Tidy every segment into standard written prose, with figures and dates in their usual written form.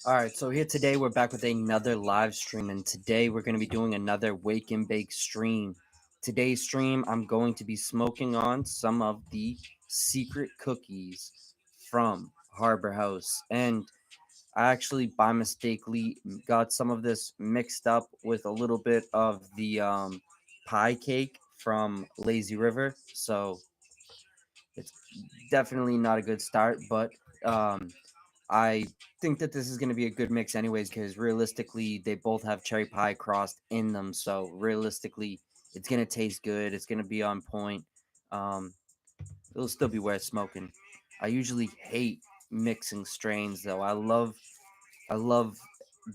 All right, so here today we're back with another live stream, and today we're going to be doing another wake and bake stream. Today's stream, I'm going to be smoking on some of the secret cookies from Harbor House, and I actually by mistakenly got some of this mixed up with a little bit of the pie cake from Lazy River, so it's definitely not a good start, but um, I think that this is going to be a good mix, anyways, because realistically, they both have cherry pie crust in them. So realistically, it's going to taste good. It's going to be on point. Um, it'll still be worth smoking. I usually hate mixing strains, though. I love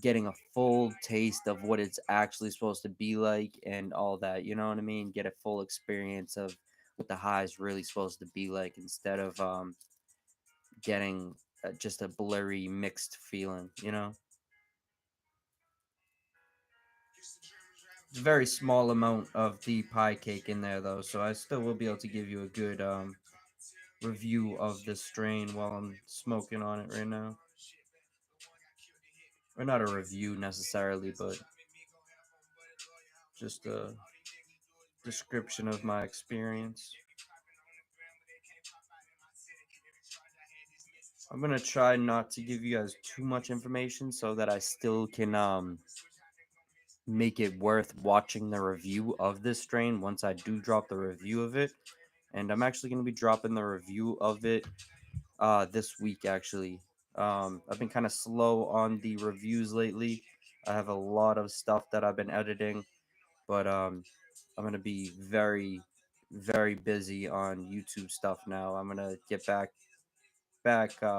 getting a full taste of what it's actually supposed to be like and all that. You know what I mean? Get a full experience of what the high is really supposed to be like instead of getting just a blurry mixed feeling, you know. It's a very small amount of the pie cake in there though, so I still will be able to give you a good review of the strain while I'm smoking on it right now. Or not a review necessarily, but just a description of my experience. I'm gonna try not to give you guys too much information so that I still can make it worth watching the review of this strain once I do drop the review of it. And I'm actually going to be dropping the review of it this week actually. I've been kind of slow on the reviews lately. I have a lot of stuff that I've been editing, but I'm going to be very busy on YouTube stuff now. I'm going to get back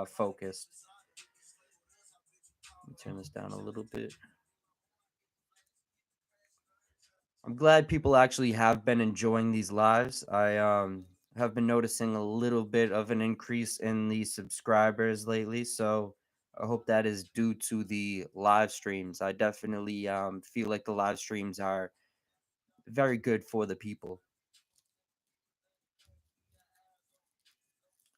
focused. Let me turn this down a little bit. I'm glad people actually have been enjoying these lives. I have been noticing a little bit of an increase in the subscribers lately, so I hope that is due to the live streams. I definitely feel like the live streams are very good for the people.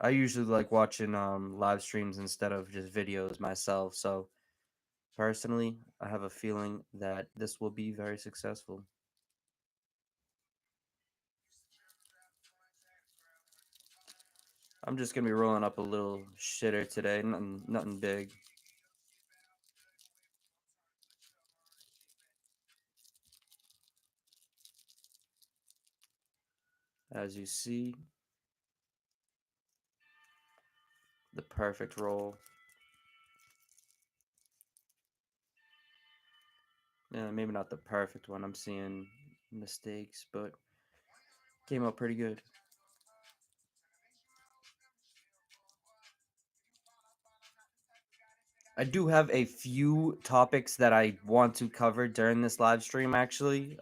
I usually like watching live streams instead of just videos myself, so personally, I have a feeling that this will be very successful. I'm just gonna be rolling up a little shitter today, nothing big. As you see, the perfect roll. Yeah, maybe not the perfect one. I'm seeing mistakes, but came out pretty good. I do have a few topics that I want to cover during this live stream actually.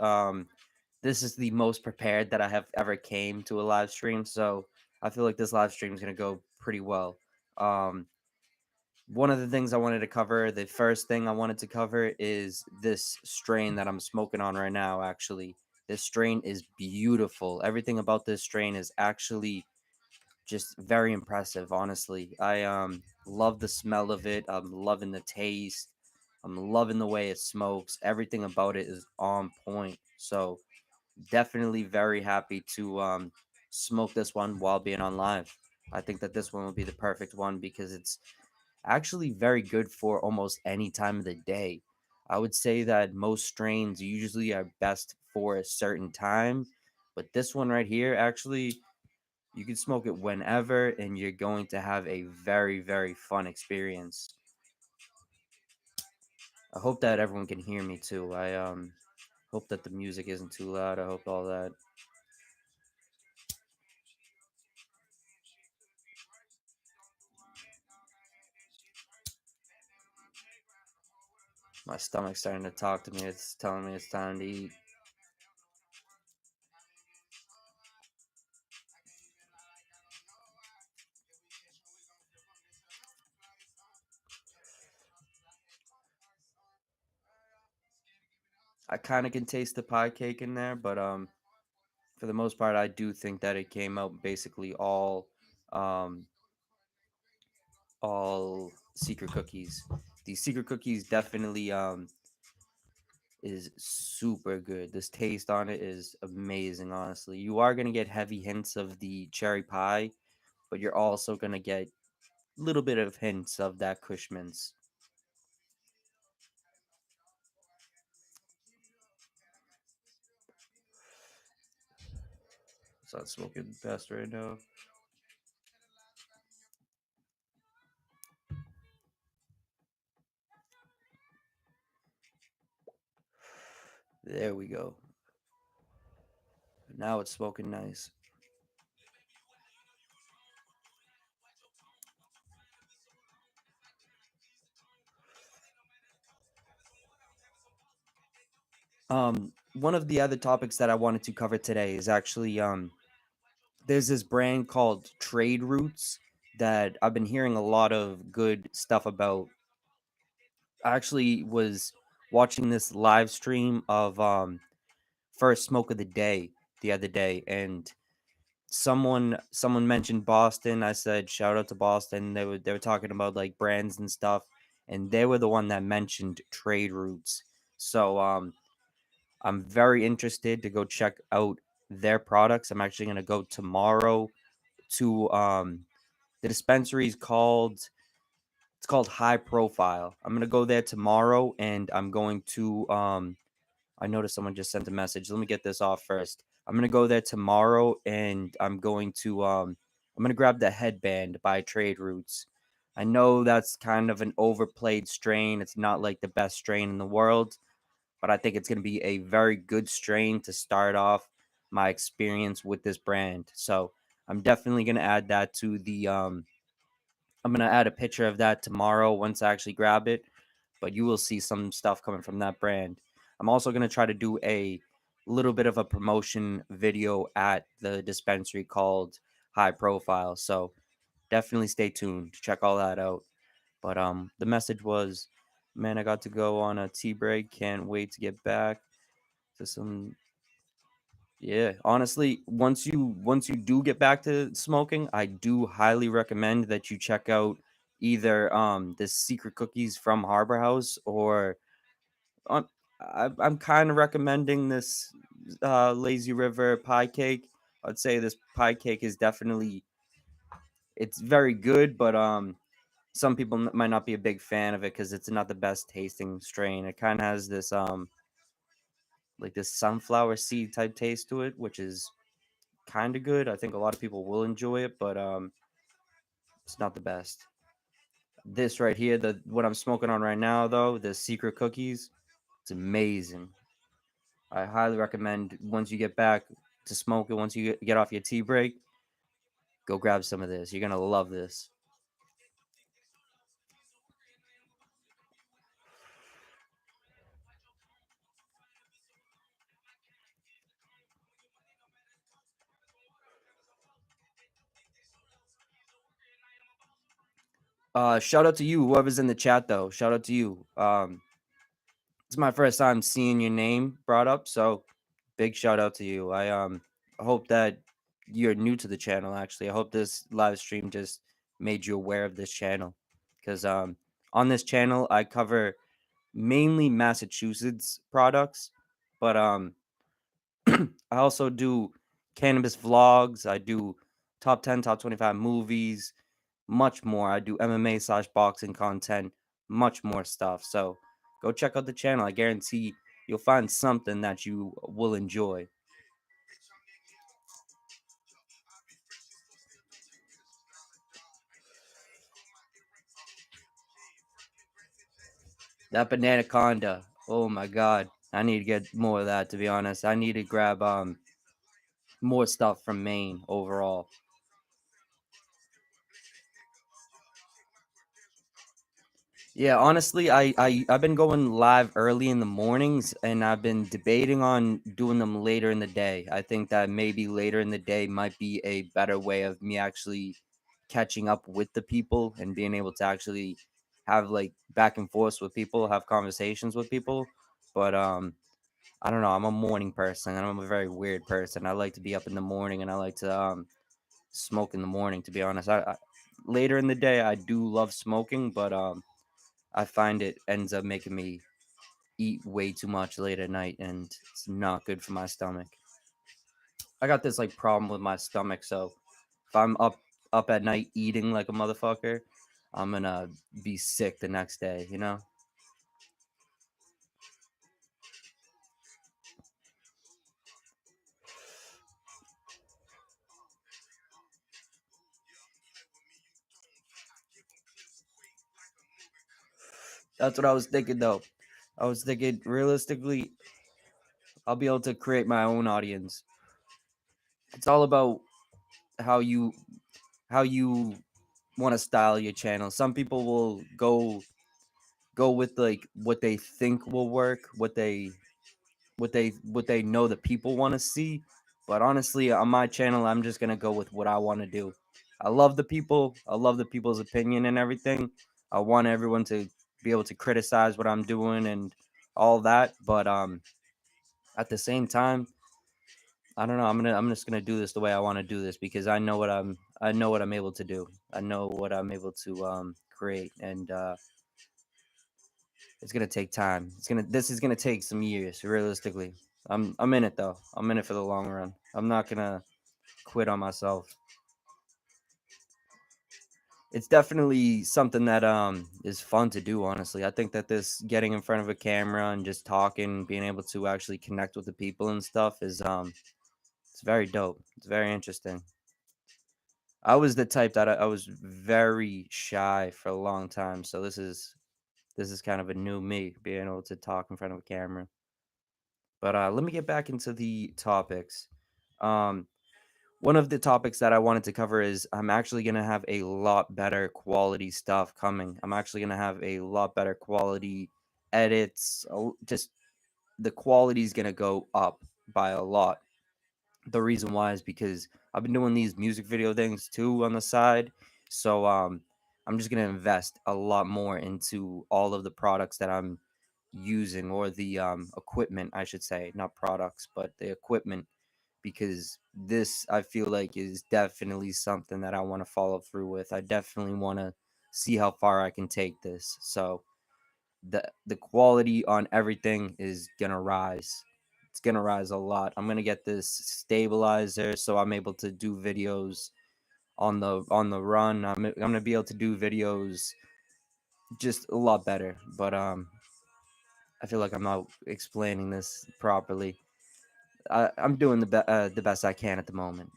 This is the most prepared that I have ever came to a live stream, so I feel like this live stream is going to go pretty well. Um, One of the things I wanted to cover, the first thing I wanted to cover is this strain that I'm smoking on right now, actually. This strain is beautiful. Everything about this strain is actually just very impressive, honestly. I love the smell of it. I'm loving the taste. I'm loving the way it smokes. Everything about it is on point. So, definitely very happy to smoke this one while being on live. I think that this one will be the perfect one because it's actually very good for almost any time of the day. I would say that most strains usually are best for a certain time, but this one right here, actually, you can smoke it whenever and you're going to have a very fun experience. I hope that everyone can hear me too. I hope that the music isn't too loud. I hope all that. My stomach's starting to talk to me. It's telling me it's time to eat. I kind of can taste the pie cake in there, but for the most part, I do think that it came out basically um, all secret cookies. The secret cookies definitely is super good. This taste on it is amazing, honestly. You are gonna get heavy hints of the cherry pie, but you're also gonna get a little bit of hints of that Cushman's. It's not smoking best right now. There we go. Now it's smoking nice. One of the other topics that I wanted to cover today is actually there's this brand called Trade Roots that I've been hearing a lot of good stuff about. I actually was watching this live stream of first smoke of the day the other day, and someone mentioned Boston. I said shout out to Boston. They were talking about like brands and stuff, and they were the one that mentioned Trade Roots. So I'm very interested to go check out their products. I'm actually gonna go tomorrow to the dispensary is called it's called High Profile. I'm gonna go there tomorrow, and I'm going to I noticed someone just sent a message. Let me get this off first. I'm gonna go there tomorrow, and I'm gonna grab the headband by Trade Roots. I know that's kind of an overplayed strain. It's not like the best strain in the world, but I think it's gonna be a very good strain to start off my experience with this brand. So I'm definitely gonna add that to the I'm gonna add a picture of that tomorrow once I actually grab it, but you will see some stuff coming from that brand. I'm also going to try to do a little bit of a promotion video at the dispensary called High Profile. So definitely stay tuned to check all that out. But the message was, man, I got to go on a tea break. Can't wait to get back to some. Yeah, honestly, once you do get back to smoking, I do highly recommend that you check out either the secret cookies from Harbor House or on I'm kind of recommending this Lazy River pie cake. I'd say this pie cake is definitely it's very good, but some people might not be a big fan of it because it's not the best tasting strain. It kind of has this like this sunflower seed type taste to it, which is kind of good. I think a lot of people will enjoy it, but it's not the best. This right here, the what I'm smoking on right now though, the secret cookies, it's amazing. I highly recommend once you get back to smoking, once you get off your tea break, go grab some of this. You're gonna love this. Shout out to you, whoever's in the chat though. Shout out to you. It's my first time seeing your name brought up, so big shout out to you. I hope that you're new to the channel. Actually, I hope this live stream just made you aware of this channel, because on this channel I cover mainly Massachusetts products, but I also do cannabis vlogs. I do top 10, top 25 movies, much more. I do MMA slash boxing content, much more stuff. So go check out the channel. I guarantee you'll find something that you will enjoy. That banana conda. Oh my god. I need to get more of that, to be honest. I need to grab more stuff from Maine overall. Yeah, honestly, I've been going live early in the mornings, and I've been debating on doing them later in the day. I think that maybe later in the day might be a better way of me actually catching up with the people and being able to actually have like back and forth with people, have conversations with people. But I don't know, I'm a morning person and I'm a very weird person. I like to be up in the morning and I like to smoke in the morning, to be honest. I later in the day I do love smoking, but I find it ends up making me eat way too much late at night, and it's not good for my stomach. I got this like problem with my stomach, so if I'm up at night eating like a motherfucker, I'm gonna be sick the next day, you know? That's what I was thinking though. I was thinking realistically, I'll be able to create my own audience. It's all about how you how you want to style your channel. Some people will go with like what they think will work, what they know the people want to see. But honestly, on my channel, I'm just gonna go with what I want to do. I love the people. I love the people's opinion and everything. I want everyone to be able to criticize what I'm doing and all that. But at the same time, I don't know. I'm just gonna do this the way I want to do this because I know what I'm able to do. I know what I'm able to create, and it's gonna take time. This is gonna take some years, realistically. I'm in it though. I'm in it for the long run. I'm not gonna quit on myself. It's definitely something that is fun to do, honestly. I think that this getting in front of a camera and just talking, being able to actually connect with the people and stuff is it's very dope. It's very interesting. I was the type that I was very shy for a long time, so this is kind of a new me being able to talk in front of a camera. But let me get back into the topics. Um, One of the topics that I wanted to cover is I'm actually going to have a lot better quality stuff coming. I'm actually going to have a lot better quality edits. Just the quality is going to go up by a lot. The reason why is because I've been doing these music video things too on the side. So I'm just going to invest a lot more into all of the products that I'm using, or the equipment, I should say, not products, but the equipment, because this I feel like is definitely something that I want to follow through with. I definitely want to see how far I can take this. So the quality on everything is gonna rise. It's gonna rise a lot. I'm gonna get this stabilizer so I'm able to do videos on the run. I'm gonna be able to do videos just a lot better. But I feel like I'm not explaining this properly. I'm doing the best I can at the moment.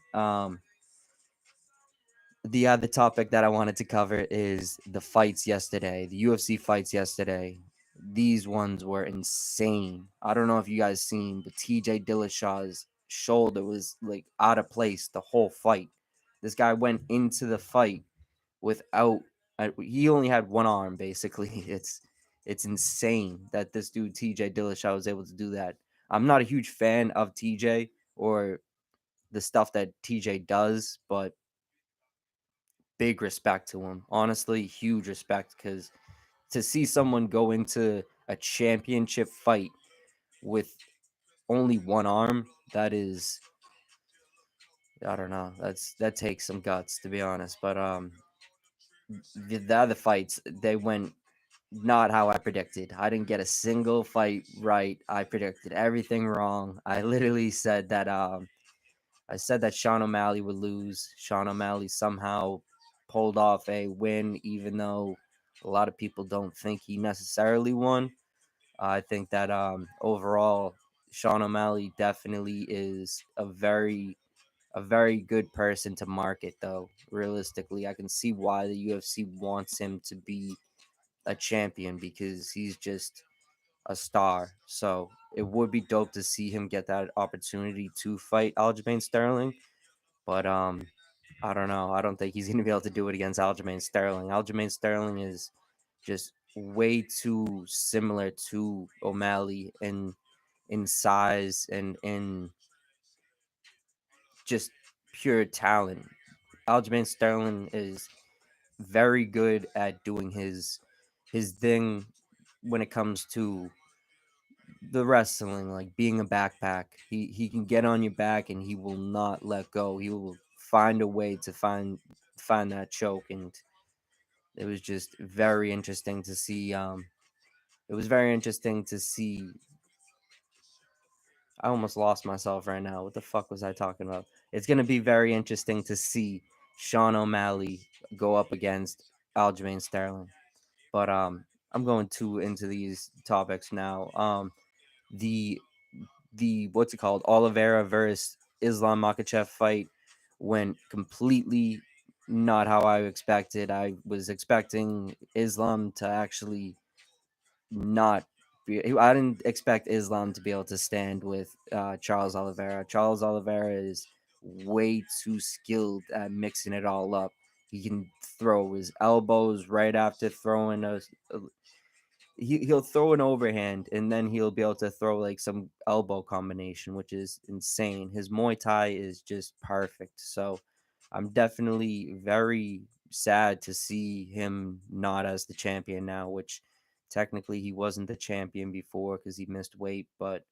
The other topic that I wanted to cover is the fights yesterday, the UFC fights yesterday. These ones were insane. I don't know if you guys seen, but TJ Dillashaw's shoulder was like out of place the whole fight. This guy went into the fight without. He only had one arm basically. It's insane that this dude TJ Dillashaw was able to do that. I'm not a huge fan of TJ or the stuff that TJ does, but big respect to him. Honestly, huge respect, because to see someone go into a championship fight with only one arm, that is, I don't know. That takes some guts, to be honest. But the other fights, they went not how I predicted. I didn't get a single fight right. I predicted everything wrong. I said that Sean O'Malley would lose. Sean O'Malley somehow pulled off a win, even though a lot of people don't think he necessarily won. I think that overall, Sean O'Malley definitely is a very good person to market, though. Realistically, I can see why the UFC wants him to be a champion, because he's just a star. So it would be dope to see him get that opportunity to fight Aljamain Sterling. But I don't know. I don't think he's gonna be able to do it against Aljamain Sterling. Aljamain Sterling is just way too similar to O'Malley in size and in just pure talent. Aljamain Sterling is very good at doing his thing when it comes to the wrestling, like being a backpack. He can get on your back and he will not let go. He will find a way to find that choke, and It was just very interesting to see. It was very interesting to see. I almost lost myself right now. What the fuck was I talking about? It's gonna be very interesting to see Sean O'Malley go up against Aljamain Sterling. But I'm going too into these topics now. The what's it called? Oliveira versus Islam Makhachev fight went completely not how I expected. I was expecting Islam to actually not be. I didn't expect Islam to be able to stand with Charles Oliveira. Charles Oliveira is way too skilled at mixing it all up. He can throw his elbows right after throwing a he'll throw an overhand and then he'll be able to throw like some elbow combination, which is insane. His Muay Thai is just perfect. So I'm definitely very sad to see him not as the champion now, which technically he wasn't the champion before because he missed weight. But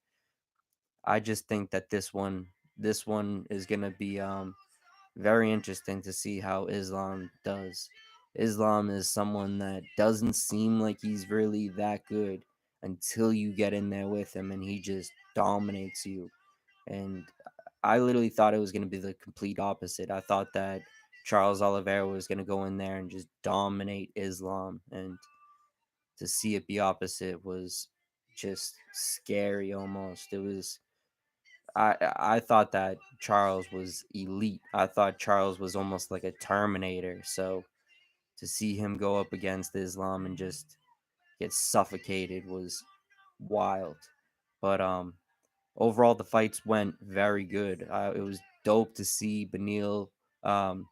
I just think that this one is gonna be very interesting to see how Islam does. Islam is someone that doesn't seem like he's really that good until you get in there with him and he just dominates you. And I literally thought it was going to be the complete opposite. I thought that Charles Oliveira was going to go in there and just dominate Islam. And to see it be opposite was just scary almost. I thought that Charles was elite. I thought Charles was almost like a Terminator. So to see him go up against Islam and just get suffocated was wild. But overall the fights went very good. It was dope to see Benil. Um,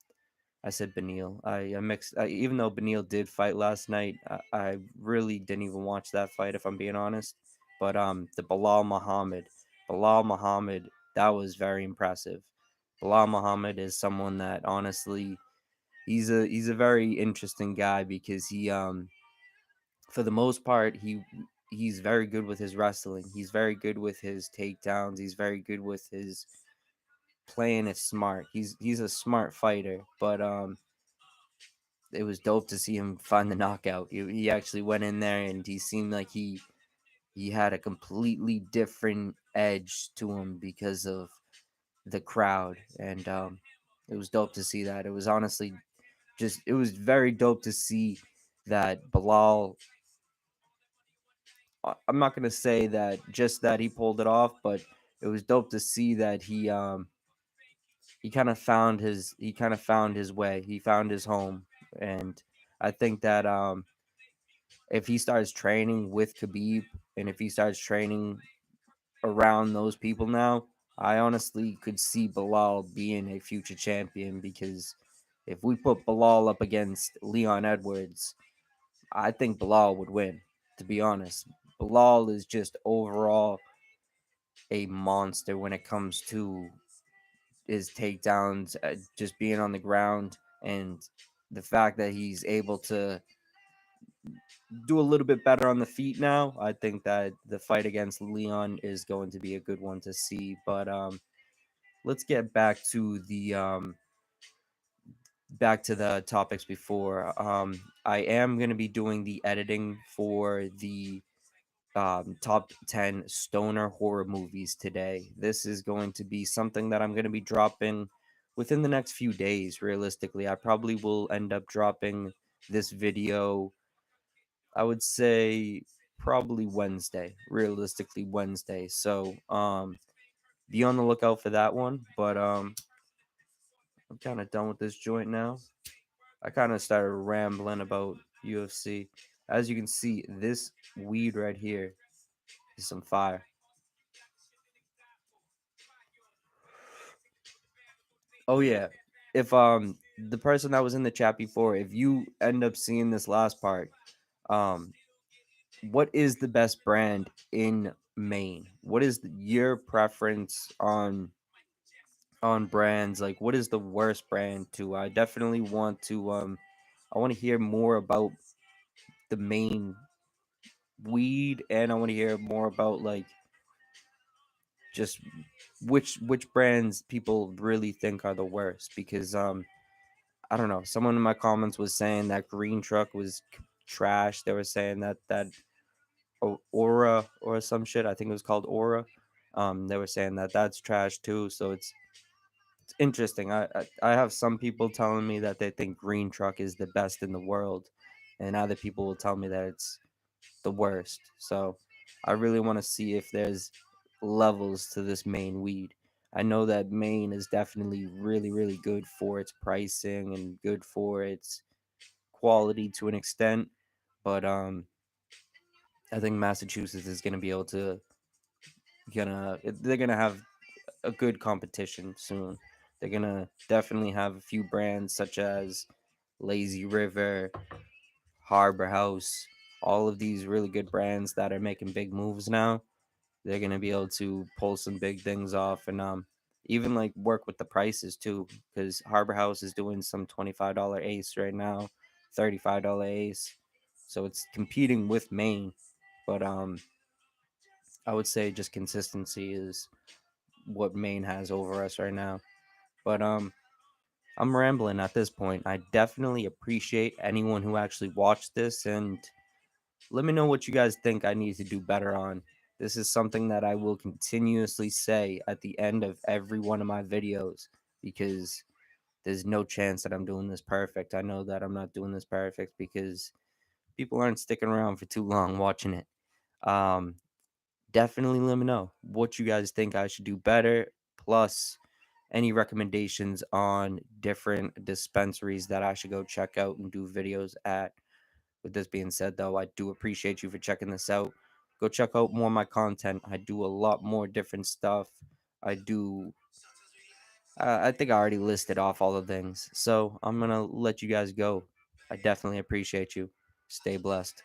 I said Benil. I mixed. Even though Benil did fight last night, I really didn't even watch that fight if I'm being honest. But the Bilal Muhammad, that was very impressive. Bilal Muhammad is someone that honestly, he's a very interesting guy because he for the most part he's very good with his wrestling. He's very good with his takedowns. He's very good with his playing it smart. He's a smart fighter, but it was dope to see him find the knockout. He actually went in there and he seemed like he had a completely different edge to him because of the crowd, and it was dope to see that. It was honestly just it was very dope to see that Bilal. I'm not gonna say that just that he pulled it off, but it was dope to see that he kind of found his way. He found his home, and I think that if he starts training with Khabib and if he starts training around those people now, I honestly could see Bilal being a future champion because if we put Bilal up against Leon Edwards, I think Bilal would win, to be honest. Bilal is just overall a monster when it comes to his takedowns, just being on the ground, and the fact that he's able to do a little bit better on the feet now. I think that the fight against Leon is going to be a good one to see. But let's get back to the topics before. I am going to be doing the editing for the top 10 stoner horror movies today. This is going to be something that I'm going to be dropping within the next few days. Realistically, I probably will end up dropping this video, I would say probably Wednesday, realistically Wednesday. So, be on the lookout for that one. But I'm kind of done with this joint now. I kind of started rambling about UFC. As you can see, this weed right here is some fire. Oh yeah. If the person that was in the chat before, if you end up seeing this last part, um what is the best brand in Maine? What is your preference on brands? Like what is the worst brand to? I definitely want to I want to hear more about the Maine weed, and I want to hear more about like just which brands people really think are the worst because I don't know. Someone in my comments was saying that green truck was trash. They were saying that Aura or some shit. I think it was called Aura. They were saying that that's trash too. So it's interesting. I have some people telling me that they think green truck is the best in the world, and other people will tell me that it's the worst. So I really want to see if there's levels to this Maine weed. I know that Maine is definitely really, really good for its pricing and good for its quality to an extent, but I think Massachusetts is going to be able to they're going to have a good competition soon. They're going to definitely have a few brands such as Lazy River, Harbor House, all of these really good brands that are making big moves now. They're gonna be able to pull some big things off and even like work with the prices too, because Harbor House is doing some $25 ace right now, $35 ace, so it's competing with Maine. But I would say just consistency is what Maine has over us right now. But I'm rambling at this point. I definitely appreciate anyone who actually watched this, and let me know what you guys think I need to do better on. This is something that I will continuously say at the end of every one of my videos because there's no chance that I'm doing this perfect. I know that I'm not doing this perfect because people aren't sticking around for too long watching it. Um, Definitely let me know what you guys think I should do better, plus any recommendations on different dispensaries that I should go check out and do videos at. With this being said, though, I do appreciate you for checking this out. Go check out more of my content. I do a lot more different stuff. I do. I think I already listed off all the things. So I'm going to let you guys go. I definitely appreciate you. Stay blessed.